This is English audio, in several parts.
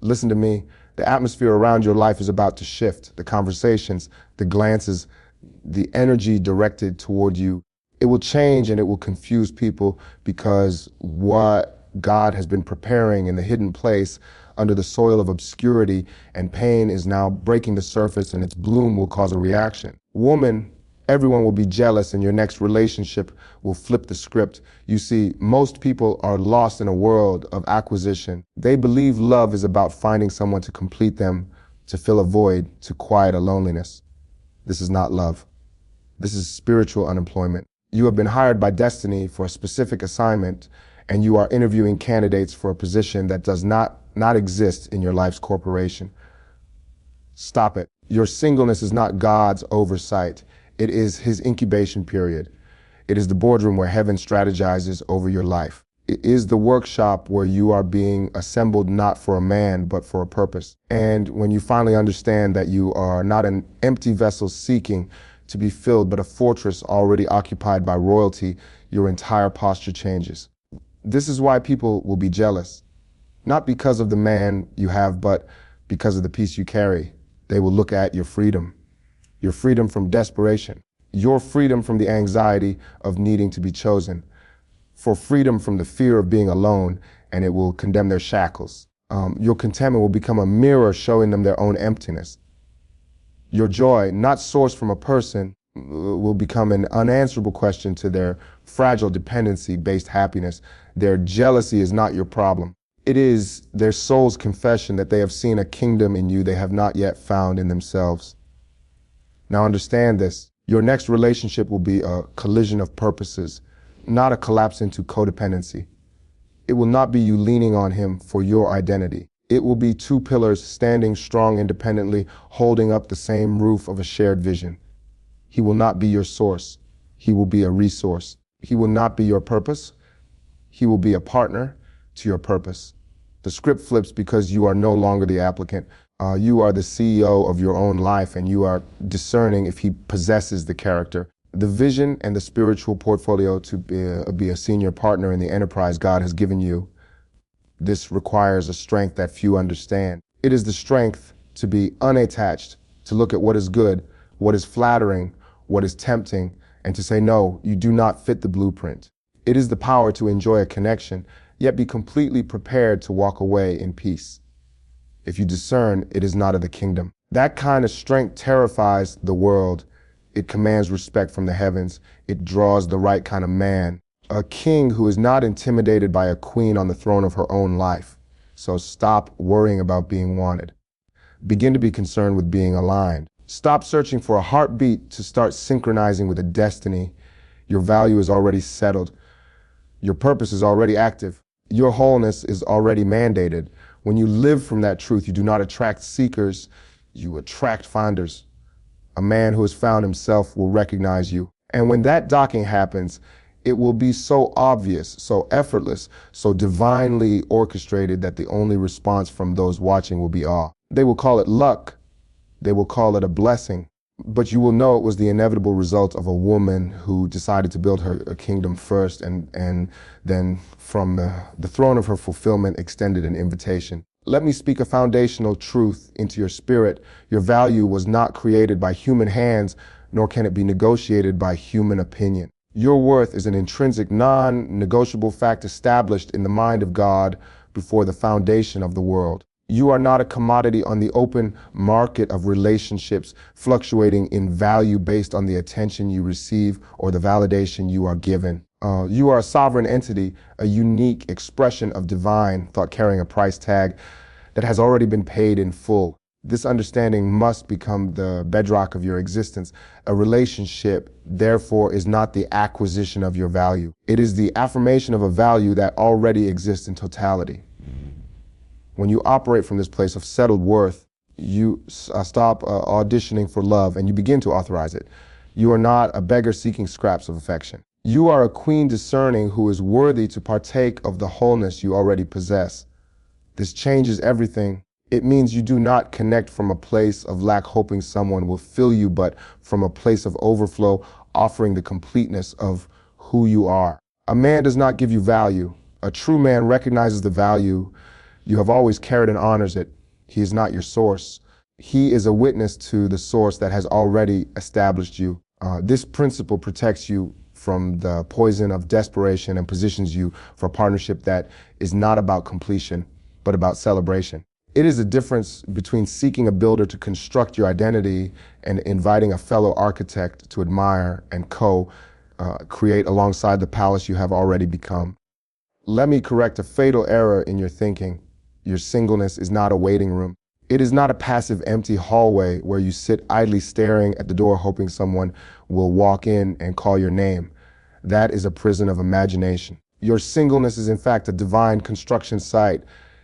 Listen to me. The atmosphere around your life is about to shift. The conversations, the glances, the energy directed toward you, it will change and it will confuse people because what God has been preparing in the hidden place under the soil of obscurity and pain is now breaking the surface, and its bloom will cause a reaction. Woman, everyone will be jealous, and your next relationship will flip the script. You see, most people are lost in a world of acquisition. They believe love is about finding someone to complete them, to fill a void, to quiet a loneliness. This is not love. This is spiritual unemployment. You have been hired by destiny for a specific assignment, and you are interviewing candidates for a position that does not exist in your life's corporation. Stop it. Your singleness is not God's oversight. It is his incubation period. It is the boardroom where heaven strategizes over your life. It is the workshop where you are being assembled not for a man, but for a purpose. And when you finally understand that you are not an empty vessel seeking to be filled, but a fortress already occupied by royalty, your entire posture changes. This is why people will be jealous. Not because of the man you have, but because of the peace you carry. They will look at your freedom from desperation, your freedom from the anxiety of needing to be chosen, for freedom from the fear of being alone, and it will condemn their shackles. Your contentment will become a mirror showing them their own emptiness. Your joy, not sourced from a person, will become an unanswerable question to their fragile dependency-based happiness. Their jealousy is not your problem. It is their soul's confession that they have seen a kingdom in you they have not yet found in themselves. Now understand this. Your next relationship will be a collision of purposes, not a collapse into codependency. It will not be you leaning on him for your identity. It will be two pillars standing strong independently, holding up the same roof of a shared vision. He will not be your source. He will be a resource. He will not be your purpose. He will be a partner to your purpose. The script flips because you are no longer the applicant. You are the CEO of your own life, and you are discerning if he possesses the character, the vision, and the spiritual portfolio to be a senior partner in the enterprise God has given you. This requires a strength that few understand. It is the strength to be unattached, to look at what is good, what is flattering, what is tempting, and to say, no, you do not fit the blueprint. It is the power to enjoy a connection, yet be completely prepared to walk away in peace. If you discern, it is not of the kingdom. That kind of strength terrifies the world. It commands respect from the heavens. It draws the right kind of man. A king who is not intimidated by a queen on the throne of her own life. So stop worrying about being wanted. Begin to be concerned with being aligned. Stop searching for a heartbeat to start synchronizing with a destiny. Your value is already settled. Your purpose is already active. Your wholeness is already mandated. When you live from that truth, you do not attract seekers, you attract finders. A man who has found himself will recognize you. And when that docking happens, it will be so obvious, so effortless, so divinely orchestrated that the only response from those watching will be awe. They will call it luck. They will call it a blessing. But you will know it was the inevitable result of a woman who decided to build her a kingdom first, and then from the throne of her fulfillment extended an invitation. Let me speak a foundational truth into your spirit. Your value was not created by human hands, nor can it be negotiated by human opinion. Your worth is an intrinsic, non-negotiable fact established in the mind of God before the foundation of the world. You are not a commodity on the open market of relationships, fluctuating in value based on the attention you receive or the validation you are given. You are a sovereign entity, a unique expression of divine thought carrying a price tag that has already been paid in full. This understanding must become the bedrock of your existence. A relationship, therefore, is not the acquisition of your value. It is the affirmation of a value that already exists in totality. When you operate from this place of settled worth, you stop auditioning for love and you begin to authorize it. You are not a beggar seeking scraps of affection. You are a queen discerning who is worthy to partake of the wholeness you already possess. This changes everything. It means you do not connect from a place of lack hoping someone will fill you, but from a place of overflow, offering the completeness of who you are. A man does not give you value. A true man recognizes the value You have always carried and honors it. He is not your source. He is a witness to the source that has already established you. This principle protects you from the poison of desperation and positions you for a partnership that is not about completion, but about celebration. It is a difference between seeking a builder to construct your identity and inviting a fellow architect to admire and create alongside the palace you have already become. Let me correct a fatal error in your thinking. Your singleness is not a waiting room. It is not a passive, empty hallway where you sit idly staring at the door hoping someone will walk in and call your name. That is a prison of imagination. Your singleness is in fact a divine construction site.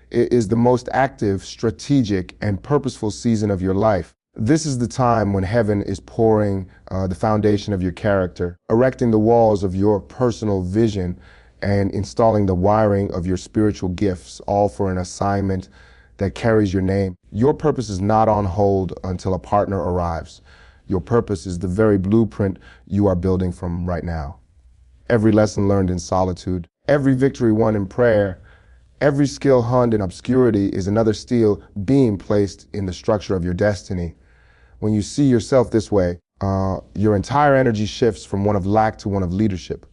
It is the most active, strategic, and purposeful season of your life. This is the time when heaven is pouring the foundation of your character, erecting the walls of your personal vision, and installing the wiring of your spiritual gifts, all for an assignment that carries your name. Your purpose is not on hold until a partner arrives. Your purpose is the very blueprint you are building from right now. Every lesson learned in solitude, every victory won in prayer, every skill honed in obscurity is another steel beam placed in the structure of your destiny. When you see yourself this way, your entire energy shifts from one of lack to one of leadership.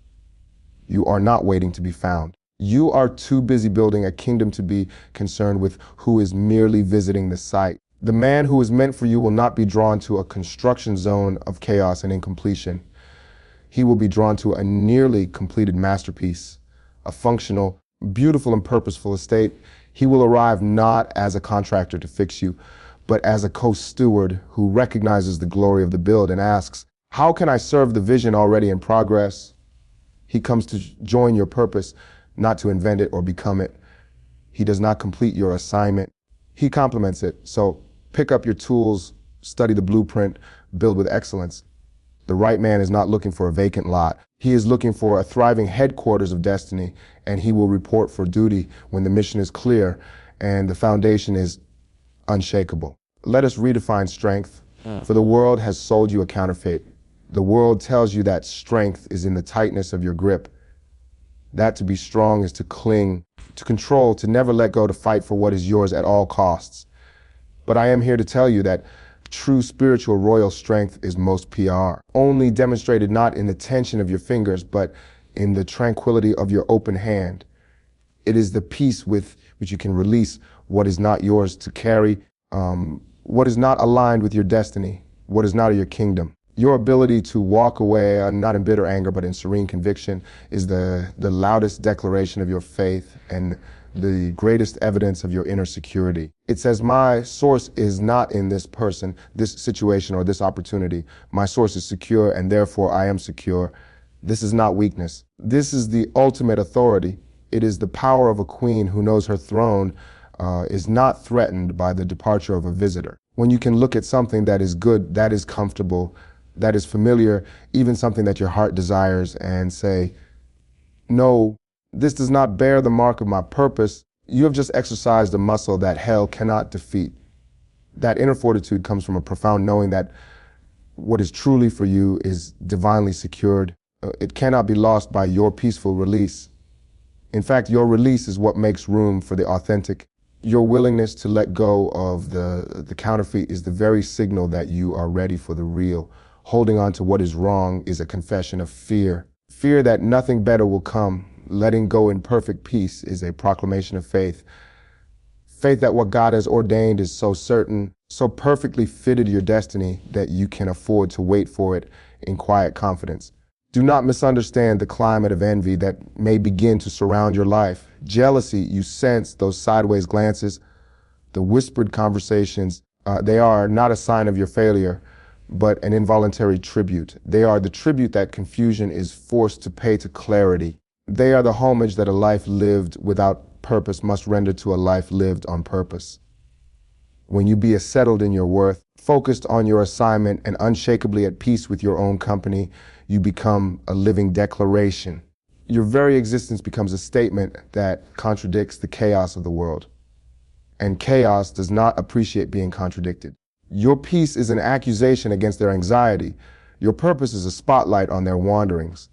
You are not waiting to be found. You are too busy building a kingdom to be concerned with who is merely visiting the site. The man who is meant for you will not be drawn to a construction zone of chaos and incompletion. He will be drawn to a nearly completed masterpiece, a functional, beautiful and purposeful estate. He will arrive not as a contractor to fix you, but as a co-steward who recognizes the glory of the build and asks, how can I serve the vision already in progress? He comes to join your purpose, not to invent it or become it. He does not complete your assignment. He complements it. So pick up your tools, study the blueprint, build with excellence. The right man is not looking for a vacant lot. He is looking for a thriving headquarters of destiny, and he will report for duty when the mission is clear and the foundation is unshakable. Let us redefine strength, for the world has sold you a counterfeit. The world tells you that strength is in the tightness of your grip. That to be strong is to cling, to control, to never let go, to fight for what is yours at all costs. But I am here to tell you that true spiritual royal strength is most PR, only demonstrated not in the tension of your fingers, but in the tranquility of your open hand. It is the peace with which you can release what is not yours to carry, what is not aligned with your destiny, what is not of your kingdom. Your ability to walk away, not in bitter anger, but in serene conviction, is the loudest declaration of your faith and the greatest evidence of your inner security. It says, my source is not in this person, this situation, or this opportunity. My source is secure, and therefore I am secure. This is not weakness. This is the ultimate authority. It is the power of a queen who knows her throne is not threatened by the departure of a visitor. When you can look at something that is good, that is comfortable, that is familiar, even something that your heart desires, and say, no, this does not bear the mark of my purpose. You have just exercised a muscle that hell cannot defeat. That inner fortitude comes from a profound knowing that what is truly for you is divinely secured. It cannot be lost by your peaceful release. In fact, your release is what makes room for the authentic. Your willingness to let go of the counterfeit is the very signal that you are ready for the real. Holding on to what is wrong is a confession of fear. Fear that nothing better will come. Letting go in perfect peace is a proclamation of faith. Faith that what God has ordained is so certain, so perfectly fitted your destiny that you can afford to wait for it in quiet confidence. Do not misunderstand the climate of envy that may begin to surround your life. Jealousy, you sense those sideways glances, the whispered conversations. They are not a sign of your failure, but an involuntary tribute. They are the tribute that confusion is forced to pay to clarity. They are the homage that a life lived without purpose must render to a life lived on purpose. When you be settled in your worth, focused on your assignment, and unshakably at peace with your own company, you become a living declaration. Your very existence becomes a statement that contradicts the chaos of the world. And chaos does not appreciate being contradicted. Your peace is an accusation against their anxiety. Your purpose is a spotlight on their wanderings.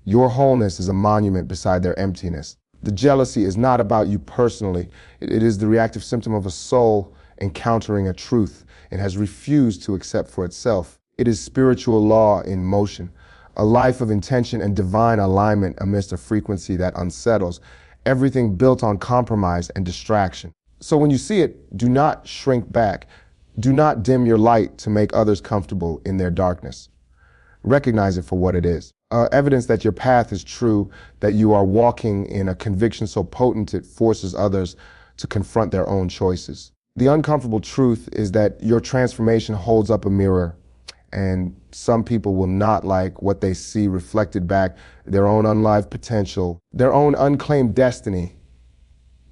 Your wholeness is a monument beside their emptiness. The jealousy is not about you personally. It is the reactive symptom of a soul encountering a truth and has refused to accept for itself. It is spiritual law in motion, a life of intention and divine alignment amidst a frequency that unsettles, everything built on compromise and distraction. So when you see it, do not shrink back. Do not dim your light to make others comfortable in their darkness. Recognize it for what it is. Evidence that your path is true, that you are walking in a conviction so potent it forces others to confront their own choices. The uncomfortable truth is that your transformation holds up a mirror, and some people will not like what they see reflected back, their own unlived potential, their own unclaimed destiny.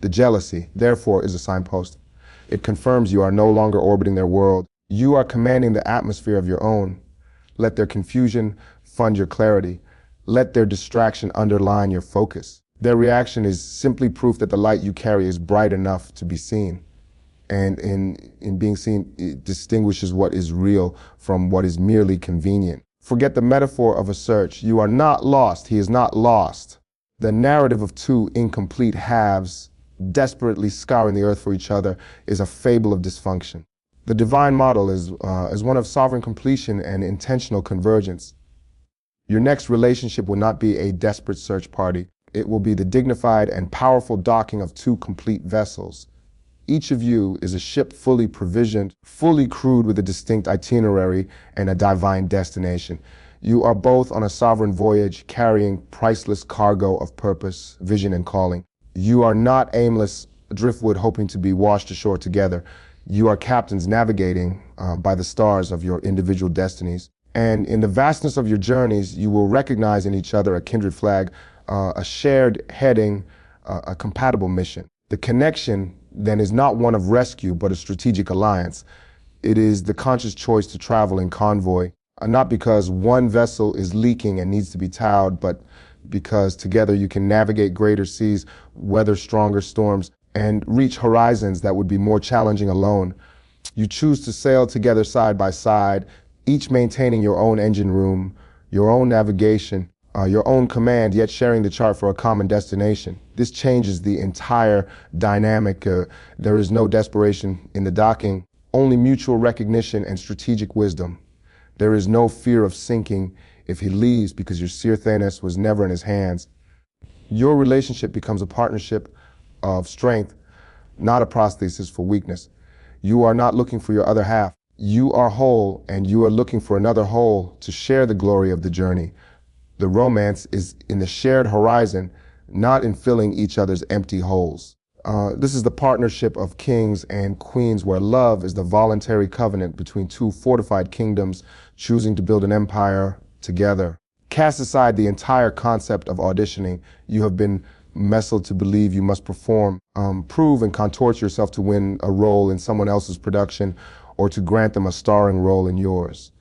The jealousy, therefore, is a signpost. It confirms you are no longer orbiting their world. You are commanding the atmosphere of your own. Let their confusion fund your clarity. Let their distraction underline your focus. Their reaction is simply proof that the light you carry is bright enough to be seen. And in being seen, it distinguishes what is real from what is merely convenient. Forget the metaphor of a search. You are not lost. He is not lost. The narrative of two incomplete halves desperately scouring the earth for each other is a fable of dysfunction. The divine model is one of sovereign completion and intentional convergence. Your next relationship will not be a desperate search party. It will be the dignified and powerful docking of two complete vessels. Each of you is a ship fully provisioned, fully crewed with a distinct itinerary and a divine destination. You are both on a sovereign voyage carrying priceless cargo of purpose, vision, and calling. You are not aimless driftwood hoping to be washed ashore together. You are captains navigating by the stars of your individual destinies. And in the vastness of your journeys, you will recognize in each other a kindred flag, a shared heading, a compatible mission. The connection then is not one of rescue, but a strategic alliance. It is the conscious choice to travel in convoy, not because one vessel is leaking and needs to be towed, but because together you can navigate greater seas, weather stronger storms, and reach horizons that would be more challenging alone. You choose to sail together side by side, each maintaining your own engine room, your own navigation, your own command, yet sharing the chart for a common destination. This changes the entire dynamic. There is no desperation in the docking, only mutual recognition and strategic wisdom. There is no fear of sinking if he leaves because your seer Thanos was never in his hands. Your relationship becomes a partnership of strength, not a prosthesis for weakness. You are not looking for your other half. You are whole, and you are looking for another whole to share the glory of the journey. The romance is in the shared horizon, not in filling each other's empty holes. This is the partnership of kings and queens where love is the voluntary covenant between two fortified kingdoms choosing to build an empire together. Cast aside the entire concept of auditioning. You have been messled to believe you must perform, prove and contort yourself to win a role in someone else's production or to grant them a starring role in yours.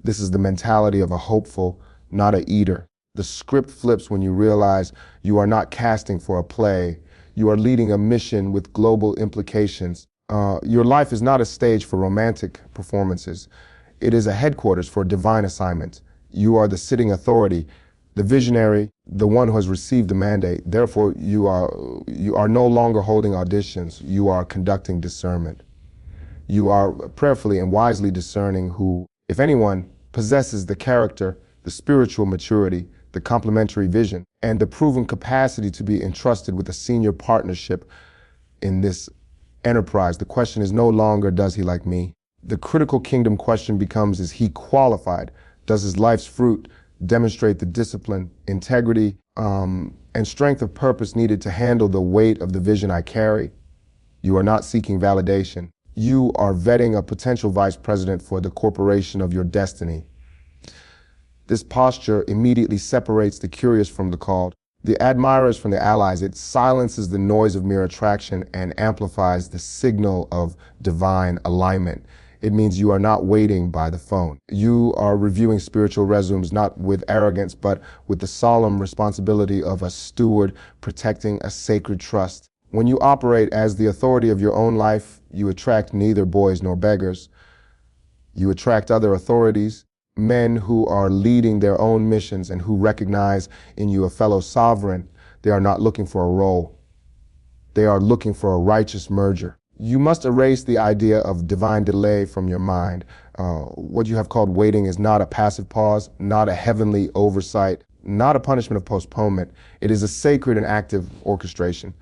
This is the mentality of a hopeful, not a eater. The script flips when you realize you are not casting for a play. You are leading a mission with global implications. Your life is not a stage for romantic performances. It is a headquarters for a divine assignment. You are the sitting authority, the visionary, the one who has received the mandate. Therefore, you are no longer holding auditions. You are conducting discernment. You are prayerfully and wisely discerning who, if anyone, possesses the character, the spiritual maturity, the complementary vision, and the proven capacity to be entrusted with a senior partnership in this enterprise. The question is no longer, does he like me? The critical kingdom question becomes, is he qualified? Does his life's fruit demonstrate the discipline, integrity, and strength of purpose needed to handle the weight of the vision I carry? You are not seeking validation. You are vetting a potential vice president for the corporation of your destiny. This posture immediately separates the curious from the called, the admirers from the allies. It silences the noise of mere attraction and amplifies the signal of divine alignment. It means you are not waiting by the phone. You are reviewing spiritual resumes, not with arrogance, but with the solemn responsibility of a steward protecting a sacred trust. When you operate as the authority of your own life, you attract neither boys nor beggars. You attract other authorities, men who are leading their own missions and who recognize in you a fellow sovereign. They are not looking for a role. They are looking for a righteous merger. You must erase the idea of divine delay from your mind. What you have called waiting is not a passive pause, not a heavenly oversight, not a punishment of postponement. It is a sacred and active orchestration.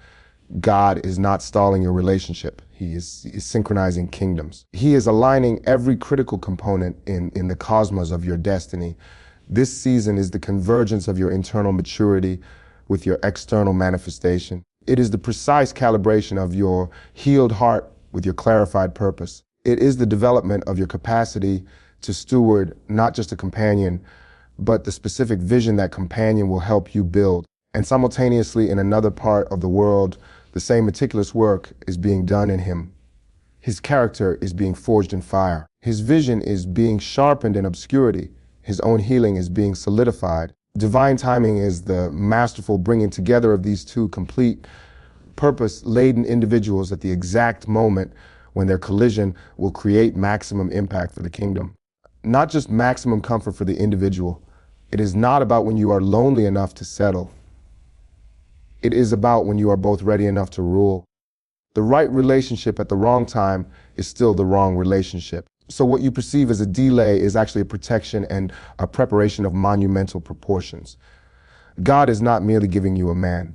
God is not stalling your relationship. He is synchronizing kingdoms. He is aligning every critical component in the cosmos of your destiny. This season is the convergence of your internal maturity with your external manifestation. It is the precise calibration of your healed heart with your clarified purpose. It is the development of your capacity to steward not just a companion, but the specific vision that companion will help you build. And simultaneously, in another part of the world, the same meticulous work is being done in him. His character is being forged in fire. His vision is being sharpened in obscurity. His own healing is being solidified. Divine timing is the masterful bringing together of these two complete, purpose-laden individuals at the exact moment when their collision will create maximum impact for the kingdom. Not just maximum comfort for the individual. It is not about when you are lonely enough to settle. It is about when you are both ready enough to rule. The right relationship at the wrong time is still the wrong relationship. So what you perceive as a delay is actually a protection and a preparation of monumental proportions. God is not merely giving you a man.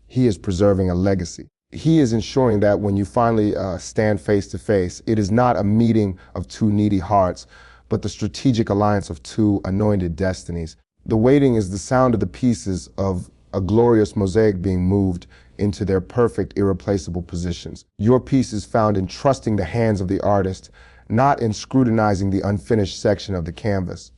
He is preserving a legacy. He is ensuring that when you finally stand face to face, it is not a meeting of two needy hearts, but the strategic alliance of two anointed destinies. The waiting is the sound of the pieces of a glorious mosaic being moved into their perfect, irreplaceable positions. Your piece is found in trusting the hands of the artist, not in scrutinizing the unfinished section of the canvas.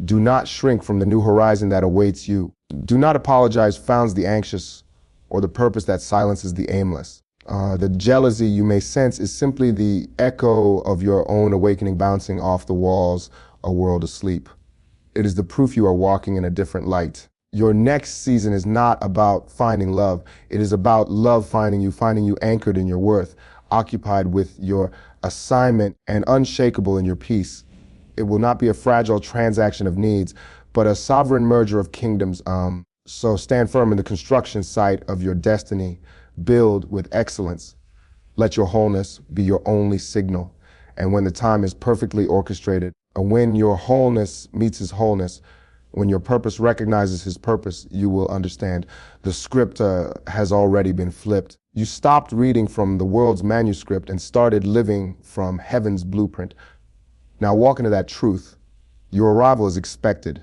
Do not shrink from the new horizon that awaits you. Do not apologize founds the anxious or the purpose that silences the aimless. The jealousy you may sense is simply the echo of your own awakening bouncing off the walls, a world asleep. It is the proof you are walking in a different light. Your next season is not about finding love. It is about love finding you anchored in your worth, occupied with your assignment and unshakable in your peace. It will not be a fragile transaction of needs, but a sovereign merger of kingdoms. So stand firm in the construction site of your destiny. Build with excellence. Let your wholeness be your only signal. And when the time is perfectly orchestrated, and when your wholeness meets his wholeness, when your purpose recognizes his purpose, you will understand the script has already been flipped. You stopped reading from the world's manuscript and started living from heaven's blueprint. Now walk into that truth. Your arrival is expected.